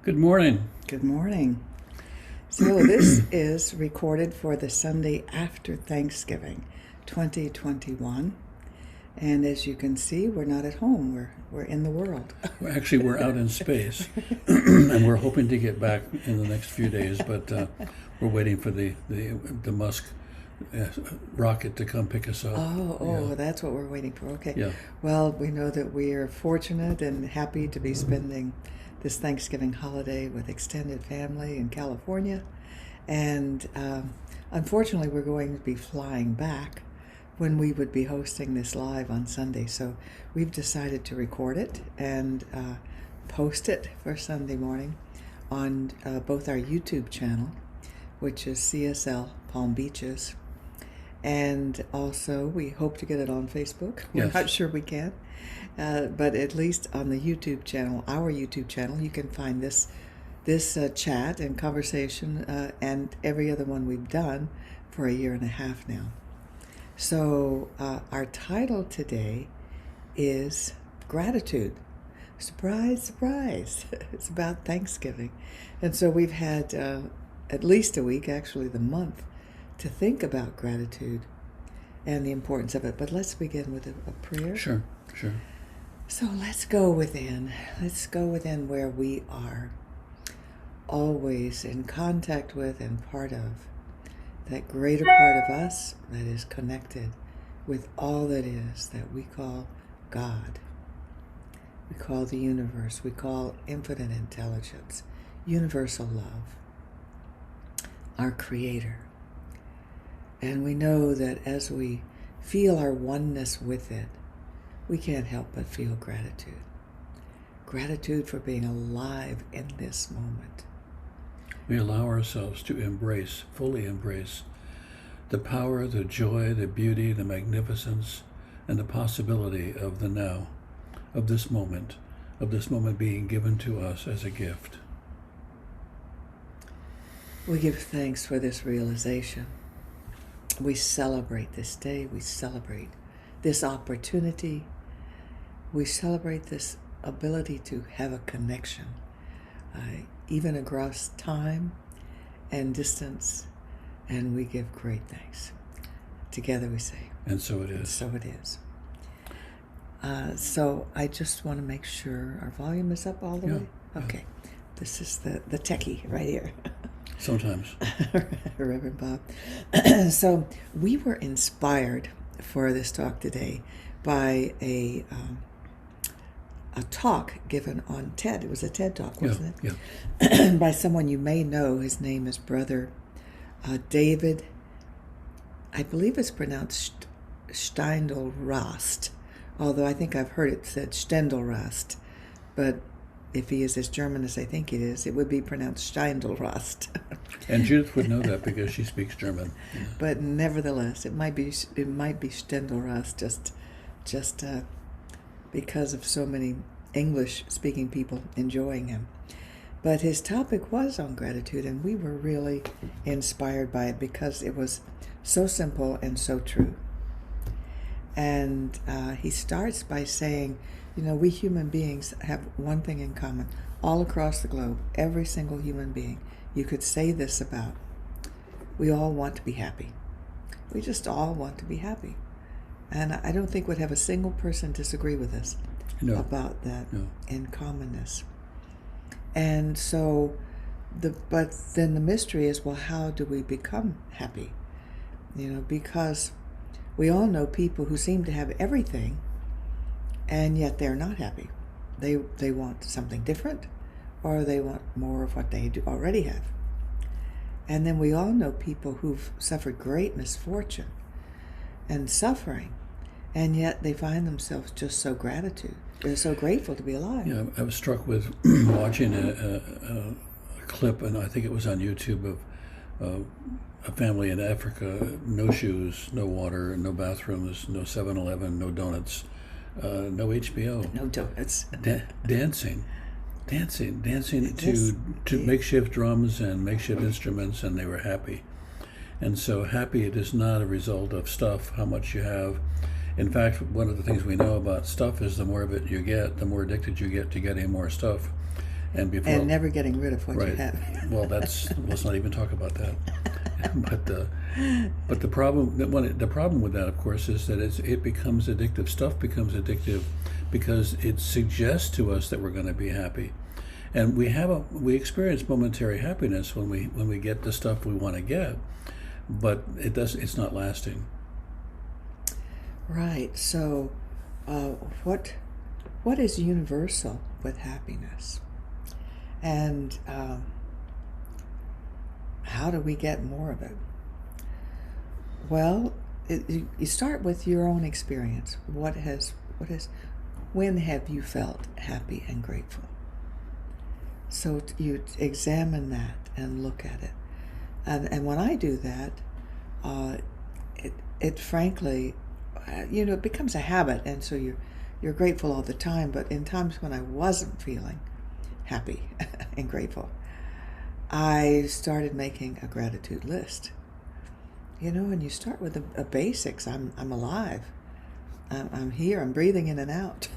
Good morning. Good morning. So this is recorded for the Sunday after Thanksgiving, 2021. And as you can see, we're not at home. We're in the world. We're out in space, and we're hoping to get back in the next few days, but we're waiting for the Musk rocket to come pick us up. Oh, that's what we're waiting for. Okay. Yeah. Well, we know that we are fortunate and happy to be spending this Thanksgiving holiday with extended family in California. And unfortunately, we're going to be flying back when we would be hosting this live on Sunday. So we've decided to record it and post it for Sunday morning on both our YouTube channel, which is CSL Palm Beaches, and also we hope to get it on Facebook. We're Yes. not sure we can, but at least on the YouTube channel, our YouTube channel, you can find this chat and conversation and every other one we've done for a year and a half now. So our title today is Gratitude. Surprise, surprise. It's about Thanksgiving. And so we've had at least a week, actually the month, to think about gratitude and the importance of it. But let's begin with a prayer. Sure. So let's go within. Let's go within where we are always in contact with and part of that greater part of us that is connected with all that is, that we call God. We call the universe. We call infinite intelligence, universal love, our Creator. And we know that as we feel our oneness with it, we can't help but feel gratitude. Gratitude for being alive in this moment. We allow ourselves to fully embrace the power, the joy, the beauty, the magnificence, and the possibility of the now, of this moment being given to us as a gift. We give thanks for this realization. We celebrate this day. We celebrate this opportunity. We celebrate this ability to have a connection, even across time and distance. And we give great thanks. Together we say. And so it is. And so it is. So I just want to make sure our volume is up all the way. Okay. This is the techie right here. Sometimes. Reverend Bob. So we were inspired for this talk today by a talk given on TED. It was a TED talk, wasn't it? Yeah. By someone you may know. His name is Brother David. I believe it's pronounced Steindl-Rast, although I think I've heard it said Stendelrast. But if he is as German as I think it is, it would be pronounced Steindl-Rast. And Judith would know that because she speaks German. Yeah. But nevertheless, it might be Stendelrast just because of so many English-speaking people enjoying him. But his topic was on gratitude, and we were really inspired by it because it was so simple and so true. And he starts by saying, we human beings have one thing in common. All across the globe, every single human being, you could say this about. We all want to be happy. We just all want to be happy. And I don't think we'd have a single person disagree with us about that in commonness. And so, but then the mystery is, well, how do we become happy? Because we all know people who seem to have everything, and yet they're not happy. They want something different, or they want more of what they already have. And then we all know people who've suffered great misfortune and suffering, and yet they find themselves just so They're so grateful to be alive. Yeah, I was struck with watching a clip, and I think it was on YouTube, of a family in Africa, no shoes, no water, no bathrooms, no 7-Eleven, no donuts, no HBO. No donuts. Dancing to makeshift drums and makeshift instruments, and they were happy. And so happy, it is not a result of stuff, how much you have. In fact, one of the things we know about stuff is the more of it you get, the more addicted you get to getting more stuff. And before, and never getting rid of what you right. have. Well, let's not even talk about that. But the problem with that, of course, is that it becomes addictive. Stuff becomes addictive because it suggests to us that we're going to be happy, and we experience momentary happiness when we get the stuff we want to get, but it's not lasting. Right. So, what is universal with happiness, and how do we get more of it? Well, you start with your own experience. When have you felt happy and grateful? So you examine that and look at it. And when I do that, it frankly, it becomes a habit, and so you're grateful all the time. But in times when I wasn't feeling happy and grateful, I started making a gratitude list. And you start with the basics. I'm alive. I'm here. I'm breathing in and out.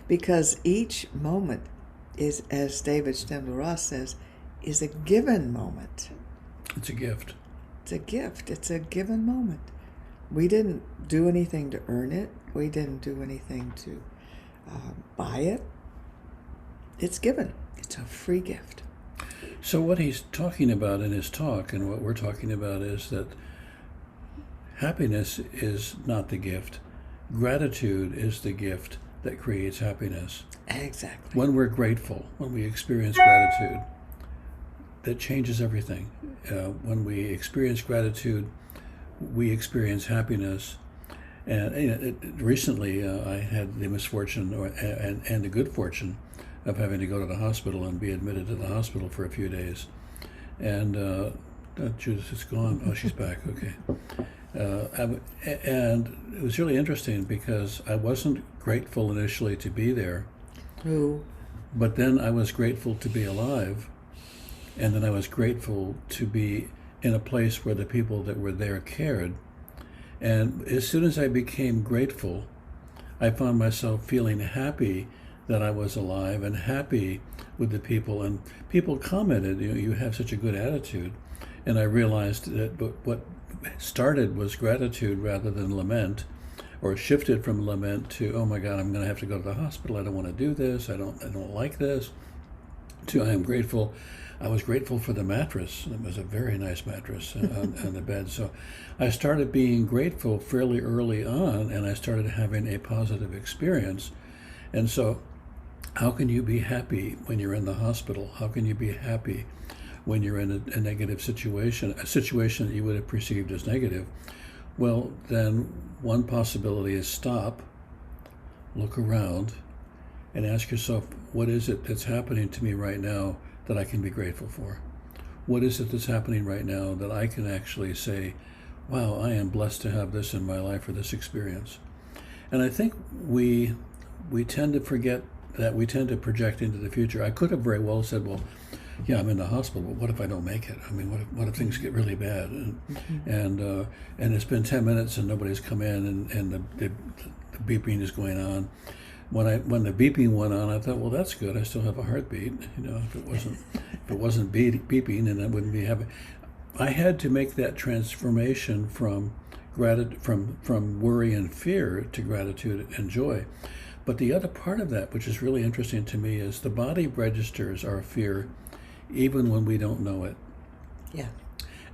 Because each moment is, as David Steindl-Rast says, is a given moment. It's a gift. It's a gift. It's a given moment. We didn't do anything to earn it. We didn't do anything to buy it. It's given. It's a free gift. So what he's talking about in his talk, and what we're talking about, is that happiness is not the gift. Gratitude is the gift that creates happiness. Exactly. When we're grateful, when we experience gratitude, that changes everything. When we experience gratitude, we experience happiness. And recently, I had the misfortune and the good fortune of having to go to the hospital and be admitted to the hospital for a few days. And Judith is gone. Oh, she's back. Okay. And it was really interesting because I wasn't grateful initially to be there. Who? But then I was grateful to be alive. And then I was grateful to be in a place where the people that were there cared. And as soon as I became grateful, I found myself feeling happy that I was alive and happy with the people. And people commented, you have such a good attitude. And I realized that what started was gratitude rather than lament, or shifted from lament to, oh my God, I'm going to have to go to the hospital. I don't want to do this. I don't like this. To I am grateful. I was grateful for the mattress. It was a very nice mattress on the bed. So I started being grateful fairly early on, and I started having a positive experience. And so how can you be happy when you're in the hospital? How can you be happy when you're in a negative situation, a situation that you would have perceived as negative? Well, then one possibility is stop, look around, and ask yourself, what is it that's happening to me right now that I can be grateful for? What is it that's happening right now that I can actually say, wow, I am blessed to have this in my life, or this experience? And I think we tend to forget that. We tend to project into the future. I could have very well said, well, yeah, I'm in the hospital, but what if I don't make it? I mean, what if things get really bad? And it's been 10 minutes and nobody's come in, and the beeping is going on. When the beeping went on, I thought, well, that's good. I still have a heartbeat. If it wasn't beeping, and I wouldn't be having. I had to make that transformation from worry and fear to gratitude and joy. But the other part of that, which is really interesting to me, is the body registers our fear even when we don't know it. Yeah.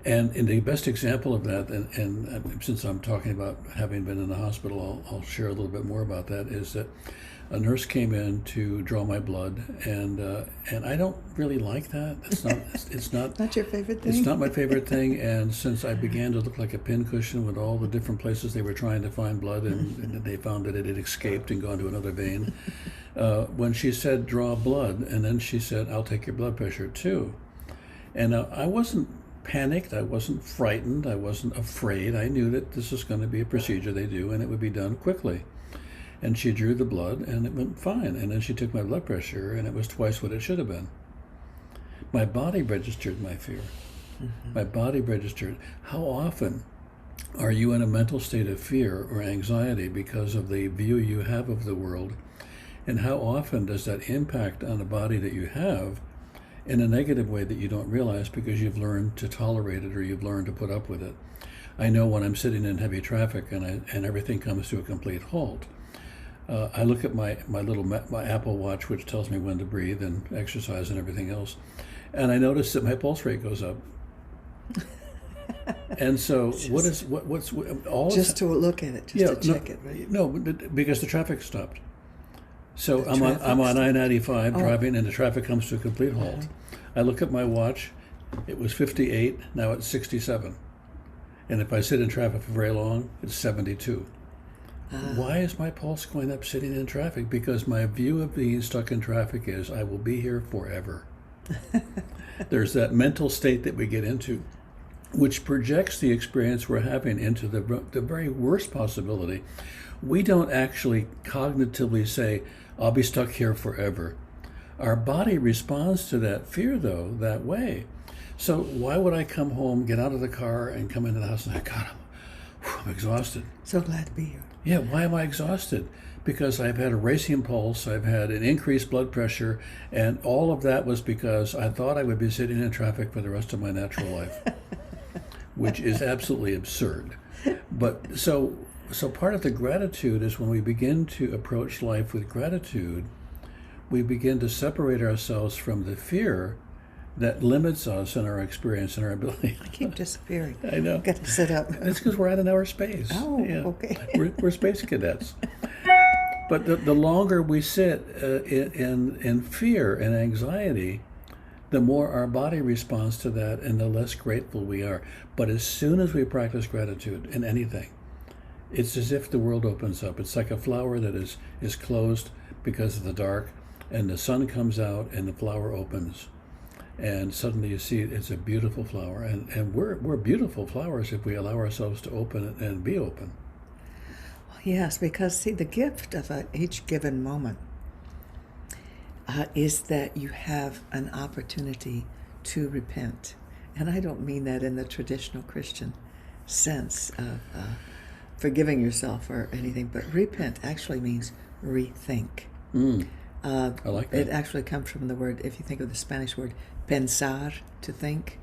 And the best example of that, and since I'm talking about having been in the hospital, I'll share a little bit more about that, is that a nurse came in to draw my blood, and I don't really like that. It's not your favorite thing? It's not my favorite thing, and since I began to look like a pincushion with all the different places they were trying to find blood, and they found that it had escaped and gone to another vein, when she said, draw blood, and then she said, I'll take your blood pressure too. And I wasn't panicked, I wasn't frightened, I wasn't afraid. I knew that this was going to be a procedure they do, and it would be done quickly. And she drew the blood, and it went fine. And then she took my blood pressure, and it was twice what it should have been. My body registered my fear. Mm-hmm. My body registered. How often are you in a mental state of fear or anxiety because of the view you have of the world? And how often does that impact on the body that you have in a negative way that you don't realize because you've learned to tolerate it or you've learned to put up with it? I know when I'm sitting in heavy traffic and everything comes to a complete halt, I look at my Apple Watch, which tells me when to breathe and exercise and everything else, and I notice that my pulse rate goes up. And so, what's all just to look at it, just to check it, right? No, because the traffic stopped. So I'm traffic on stopped. I-95 driving, and the traffic comes to a complete halt. I look at my watch; it was 58. Now it's 67. And if I sit in traffic for very long, it's 72. Why is my pulse going up sitting in traffic? Because my view of being stuck in traffic is I will be here forever. There's that mental state that we get into, which projects the experience we're having into the very worst possibility. We don't actually cognitively say, I'll be stuck here forever. Our body responds to that fear, though, that way. So why would I come home, get out of the car, and come into the house and say, God, I'm exhausted. So glad to be here. Yeah, why am I exhausted? Because I've had a racing pulse, I've had an increased blood pressure, and all of that was because I thought I would be sitting in traffic for the rest of my natural life, which is absolutely absurd. But so part of the gratitude is when we begin to approach life with gratitude, we begin to separate ourselves from the fear that limits us in our experience and our ability. I keep disappearing. I know. Got to sit up. That's because we're out in outer space. Oh, okay. We're space cadets. But the longer we sit in fear and anxiety, the more our body responds to that and the less grateful we are. But as soon as we practice gratitude in anything, it's as if the world opens up. It's like a flower that is closed because of the dark, and the sun comes out and the flower opens. And suddenly you see it's a beautiful flower. And we're beautiful flowers if we allow ourselves to open and be open. Well, yes, because see, the gift of each given moment is that you have an opportunity to repent. And I don't mean that in the traditional Christian sense of forgiving yourself or anything, but repent actually means rethink. I like that. It actually comes from the word, if you think of the Spanish word, pensar, to think.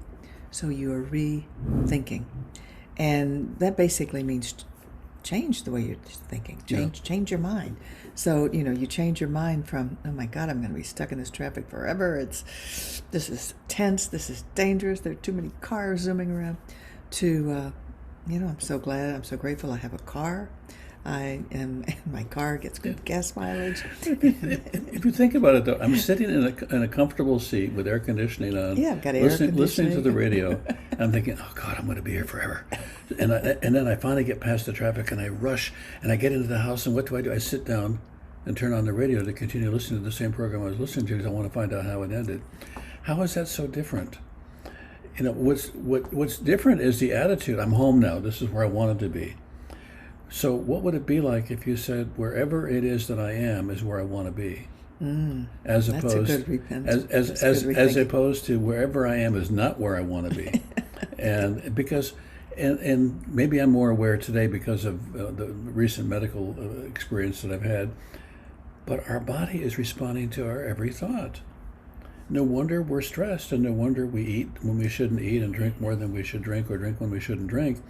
So you are rethinking. And that basically means change the way you're thinking. Change your mind. So, you change your mind from, oh my God, I'm going to be stuck in this traffic forever. This is tense. This is dangerous. There are too many cars zooming around. To, I'm so glad, I'm so grateful I have a car. My car gets good gas mileage. If you think about it, though, I'm sitting in a comfortable seat with air conditioning on. Yeah, I've got air conditioning. Listening to the radio. I'm thinking, oh God, I'm going to be here forever. And then I finally get past the traffic and I rush and I get into the house, and what do? I sit down and turn on the radio to continue listening to the same program I was listening to because I want to find out how it ended. How is that so different? What's different is the attitude. I'm home now. This is where I wanted to be. So what would it be like if you said, wherever it is that I am is where I want to be? As That's opposed, a good repentance. as opposed to wherever I am is not where I want to be. And because, and maybe I'm more aware today because of the recent medical experience that I've had, but our body is responding to our every thought. No wonder we're stressed, and no wonder we eat when we shouldn't eat and drink more than we should drink, or drink when we shouldn't drink,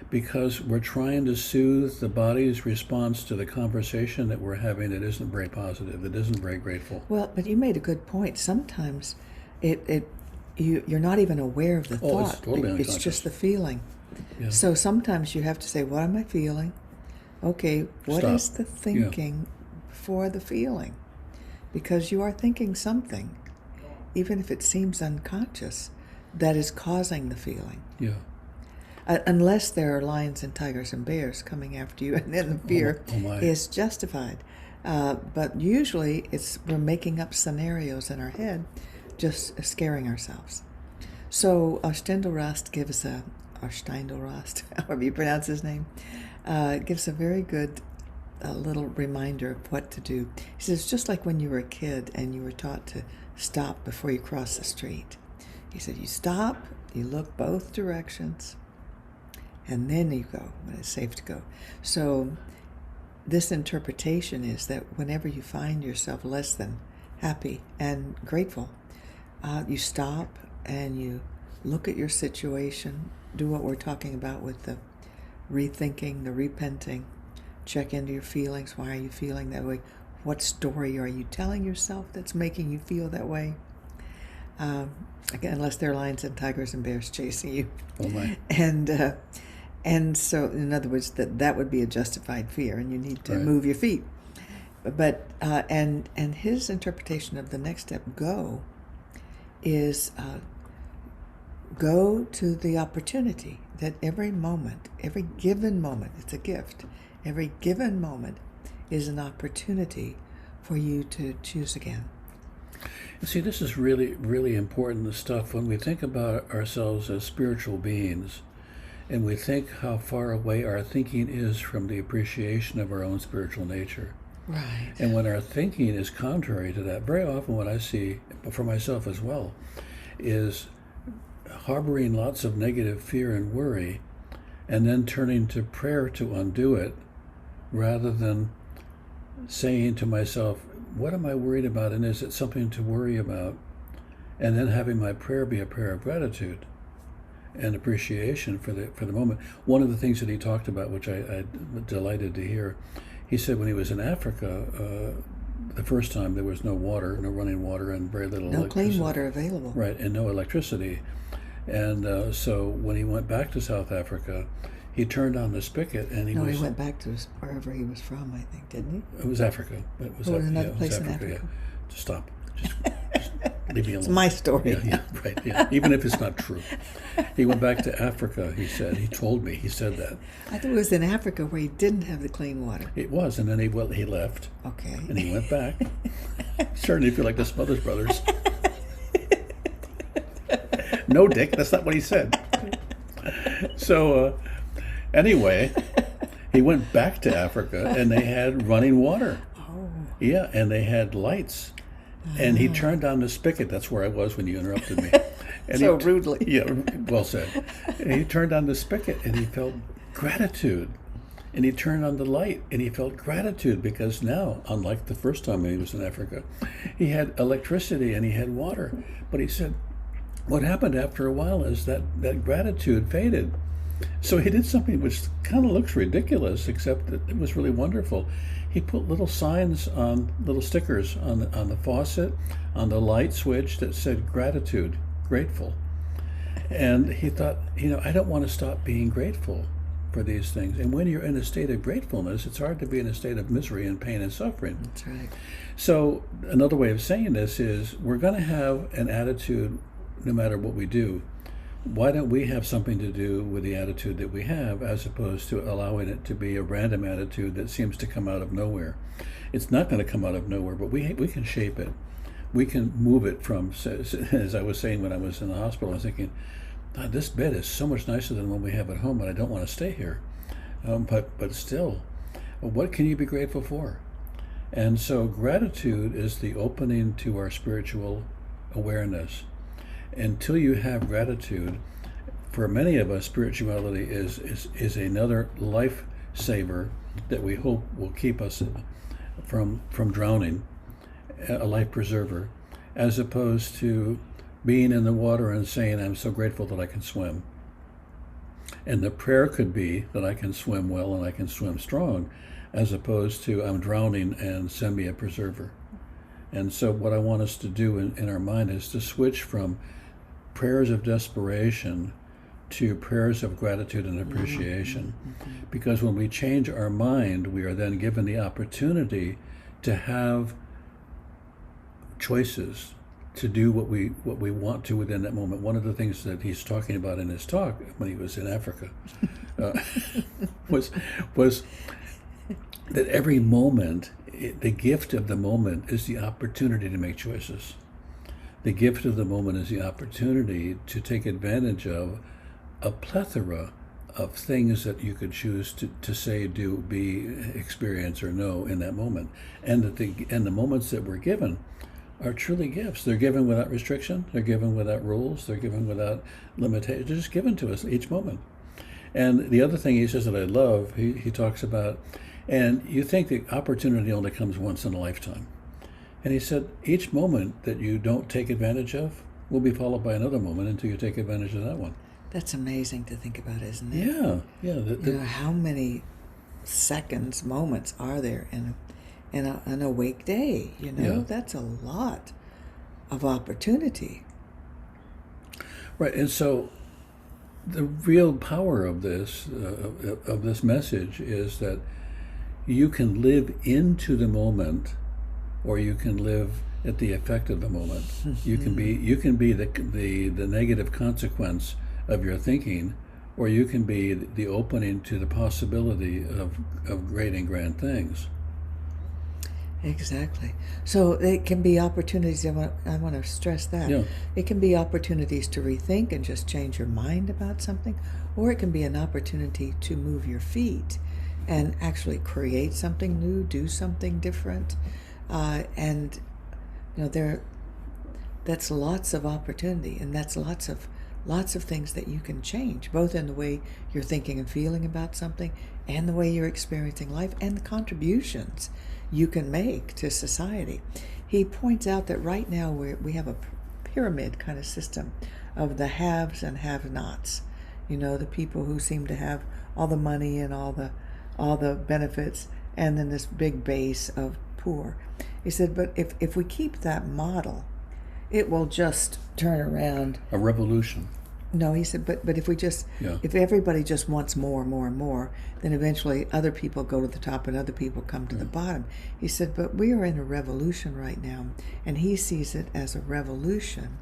because we're trying to soothe the body's response to the conversation that we're having that isn't very positive, that isn't very grateful. Well, but you made a good point. Sometimes you're not even aware of the thought. It's totally unconscious. It's just the feeling. Yeah. So sometimes you have to say, what am I feeling? Okay, what is Stop. the thinking before the feeling? Because you are thinking something, even if it seems unconscious, that is causing the feeling. Yeah. Unless there are lions and tigers and bears coming after you, and then the fear is justified. But usually we're making up scenarios in our head, just scaring ourselves. So Steindelrast gives however you pronounce his name, gives a very good little reminder of what to do. He says, just like when you were a kid and you were taught to stop before you cross the street. He said, you stop, you look both directions, and then you go when it's safe to go. So this interpretation is that whenever you find yourself less than happy and grateful, you stop and you look at your situation, do what we're talking about with the rethinking, the repenting, check into your feelings. Why are you feeling that way? What story are you telling yourself that's making you feel that way? Again, unless there are lions and tigers and bears chasing you. Oh my. And so, in other words, that would be a justified fear, and you need to move your feet. But and his interpretation of the next step, go, is go to the opportunity that every moment, every given moment, it's a gift. Every given moment is an opportunity for you to choose again. See, this is really, really important stuff when we think about ourselves as spiritual beings, and we think how far away our thinking is from the appreciation of our own spiritual nature. Right. And when our thinking is contrary to that, very often what I see, for myself as well, is harboring lots of negative fear and worry, and then turning to prayer to undo it, rather than saying to myself, what am I worried about, and is it something to worry about? And then having my prayer be a prayer of gratitude and appreciation for the moment. One of the things that he talked about, which I'm delighted to hear, he said when he was in Africa, the first time there was no water, no running water, and very little electricity. No clean water available. Right, and no electricity. And so when he went back to South Africa, he turned on the spigot, and he went back to wherever he was from, I think, didn't he? It was Africa. It was another place in Africa. Yeah. Just stop. Just leave me alone. It's my story. Yeah, right. Yeah. Even if it's not true. He went back to Africa, he said. He told me. He said that. I thought it was in Africa where he didn't have the clean water. It was, and then he left. Okay. And he went back. Starting to feel like the Smothers Brothers. No, Dick, that's not what he said. So, anyway, he went back to Africa, and they had running water. Oh. Yeah, and they had lights. And he turned on the spigot. That's where I was when you interrupted me. And so rudely. Yeah, well said. And he turned on the spigot, and he felt gratitude. And he turned on the light, and he felt gratitude, because now, unlike the first time he was in Africa, he had electricity and he had water. But he said, what happened after a while is that gratitude faded. So he did something which kind of looks ridiculous, except that it was really wonderful. He put little signs little stickers on the faucet, on the light switch that said gratitude, grateful. And he thought, I don't want to stop being grateful for these things. And when you're in a state of gratefulness, it's hard to be in a state of misery and pain and suffering. That's right. So another way of saying this is we're going to have an attitude no matter what we do. Why don't we have something to do with the attitude that we have, as opposed to allowing it to be a random attitude that seems to come out of nowhere? It's not going to come out of nowhere, but we can shape it. We can move it from, as I was saying when I was in the hospital, I was thinking, this bed is so much nicer than one we have at home, but I don't want to stay here. But still, what can you be grateful for? And so gratitude is the opening to our spiritual awareness. Until you have gratitude, for many of us, spirituality is another lifesaver that we hope will keep us from drowning, a life preserver, as opposed to being in the water and saying, I'm so grateful that I can swim. And the prayer could be that I can swim well and I can swim strong, as opposed to I'm drowning and send me a preserver. And so what I want us to do in our mind is to switch from prayers of desperation to prayers of gratitude and appreciation. Mm-hmm. Because when we change our mind, we are then given the opportunity to have choices, to do what we want to within that moment. One of the things that he's talking about in his talk when he was in Africa was that every moment, the gift of the moment is the opportunity to make choices. The gift of the moment is the opportunity to take advantage of a plethora of things that you could choose to say, do, be, experience, or know in that moment. And the moments that we're given are truly gifts. They're given without restriction. They're given without rules. They're given without limitation. They're just given to us each moment. And the other thing he says that I love, he talks about And you think the opportunity only comes once in a lifetime. And he said, each moment that you don't take advantage of will be followed by another moment until you take advantage of that one. That's amazing to think about, isn't it? Yeah, yeah. You know, how many seconds, moments are there in an awake day? You know, Yeah. that's a lot of opportunity. Right, and so the real power of this message is that you can live into the moment, or you can live at the effect of the moment. You can be the negative consequence of your thinking, or you can be the opening to the possibility of great and grand things. Exactly. So it can be opportunities. I want to stress that. Yeah. It can be opportunities to rethink and just change your mind about something, or it can be an opportunity to move your feet and actually create something new, do something different, and you know that's lots of opportunity, and that's lots of things that you can change, both in the way you're thinking and feeling about something, and the way you're experiencing life, and the contributions you can make to society. He points out that right now we have a pyramid kind of system of the haves and have-nots. You know, the people who seem to have all the money and all the benefits, and then this big base of poor. He said, but if we keep that model, it will just turn around. A revolution. No, he said, but if everybody just wants more and more and more, then eventually other people go to the top and other people come to the bottom. He said, but we are in a revolution right now, and he sees it as a revolution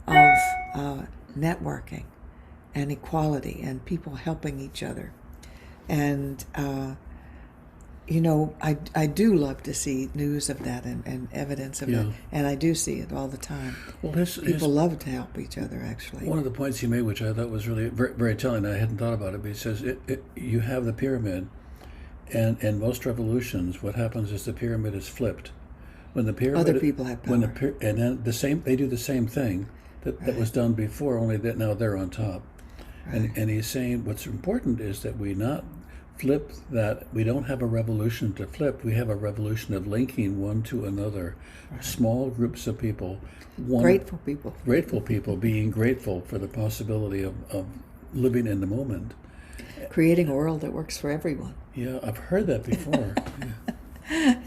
of networking and equality and people helping each other. And you know, I do love to see news of that and evidence of that, and I do see it all the time. Well, people love to help each other, actually. One of the points he made, which I thought was really very, very telling, I hadn't thought about it, but he says you have the pyramid, and in most revolutions, what happens is the pyramid is flipped. When the pyramid, other people have power. And then they do the same thing that was done before, only that now they're on top. Right. And he's saying what's important is that we not flip that. We don't have a revolution to flip. We have a revolution of linking one to another. Right. Small groups of people. Grateful people being grateful for the possibility of living in the moment. Creating a world that works for everyone. Yeah, I've heard that before. Yeah.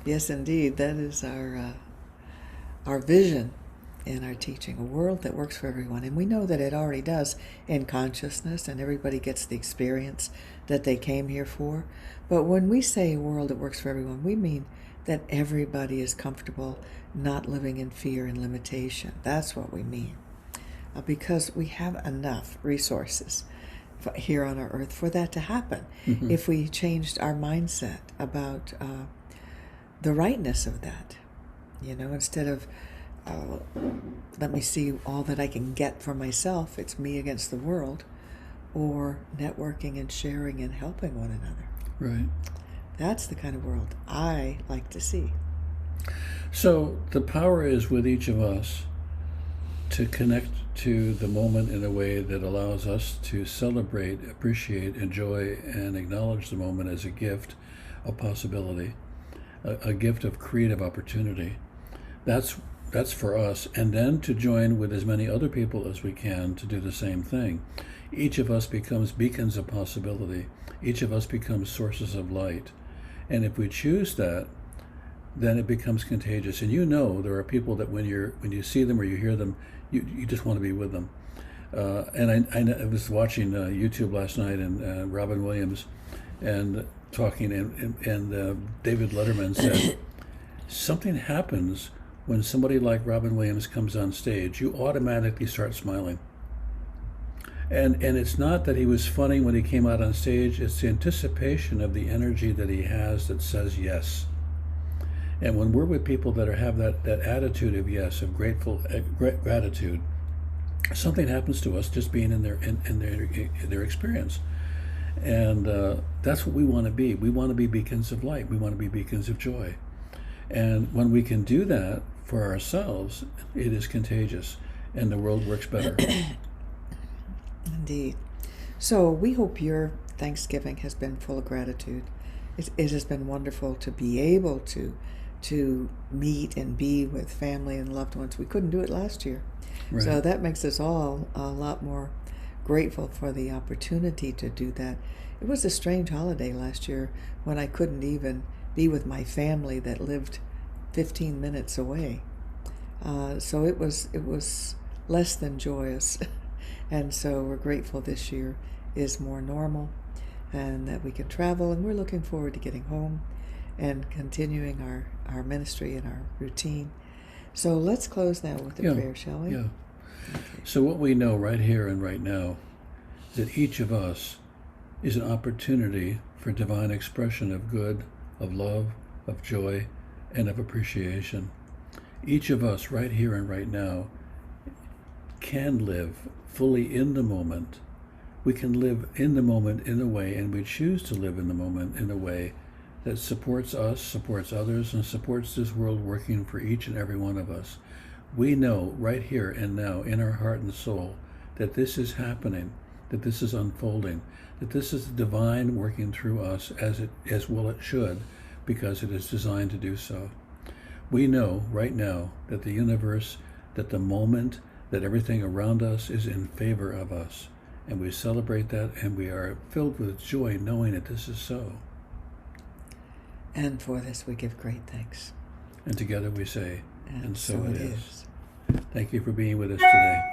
Yes, indeed. That is our vision in our teaching, a world that works for everyone. And we know that it already does in consciousness, and everybody gets the experience that they came here for. But when we say a world that works for everyone, we mean that everybody is comfortable not living in fear and limitation. That's what we mean. Because we have enough resources here on our earth for that to happen. Mm-hmm. If we changed our mindset about the rightness of that, you know, instead of let me see all that I can get for myself, it's me against the world, or networking and sharing and helping one another. Right. That's the kind of world I like to see. So the power is with each of us to connect to the moment in a way that allows us to celebrate, appreciate, enjoy, and acknowledge the moment as a gift, a possibility, a gift of creative opportunity. That's for us, and then to join with as many other people as we can to do the same thing. Each of us becomes beacons of possibility. Each of us becomes sources of light. And if we choose that, then it becomes contagious. And you know there are people that when you see them or you hear them, you just want to be with them. And I was watching YouTube last night, and Robin Williams and talking, and David Letterman said, something happens when somebody like Robin Williams comes on stage. You automatically start smiling. And it's not that he was funny when he came out on stage, it's the anticipation of the energy that he has that says yes. And when we're with people that have that attitude of yes, of gratitude, something happens to us just being in their experience. And that's what we want to be. We want to be beacons of light. We want to be beacons of joy. And when we can do that for ourselves, it is contagious, and the world works better. Indeed. So we hope your Thanksgiving has been full of gratitude it has been wonderful to be able to meet and be with family and loved ones. We couldn't do it last year. Right. So that makes us all a lot more grateful for the opportunity to do that. It was a strange holiday last year when I couldn't even be with my family that lived 15 minutes away. So it was less than joyous. And so we're grateful this year is more normal and that we can travel, and we're looking forward to getting home and continuing our ministry and our routine. So let's close now with a prayer, shall we? Yeah. Okay. So what we know right here and right now is that each of us is an opportunity for divine expression of good, of love, of joy, and of appreciation. Each of us right here and right now can live fully in the moment. We can live in the moment in a way, and we choose to live in the moment in a way that supports us, supports others, and supports this world working for each and every one of us. We know right here and now in our heart and soul that this is happening, that this is unfolding, that this is the divine working through us as well it should, because it is designed to do so. We know right now that the universe, that the moment, that everything around us is in favor of us. And we celebrate that, and we are filled with joy knowing that this is so. And for this we give great thanks. And together we say, and so it is. is. Thank you for being with us today.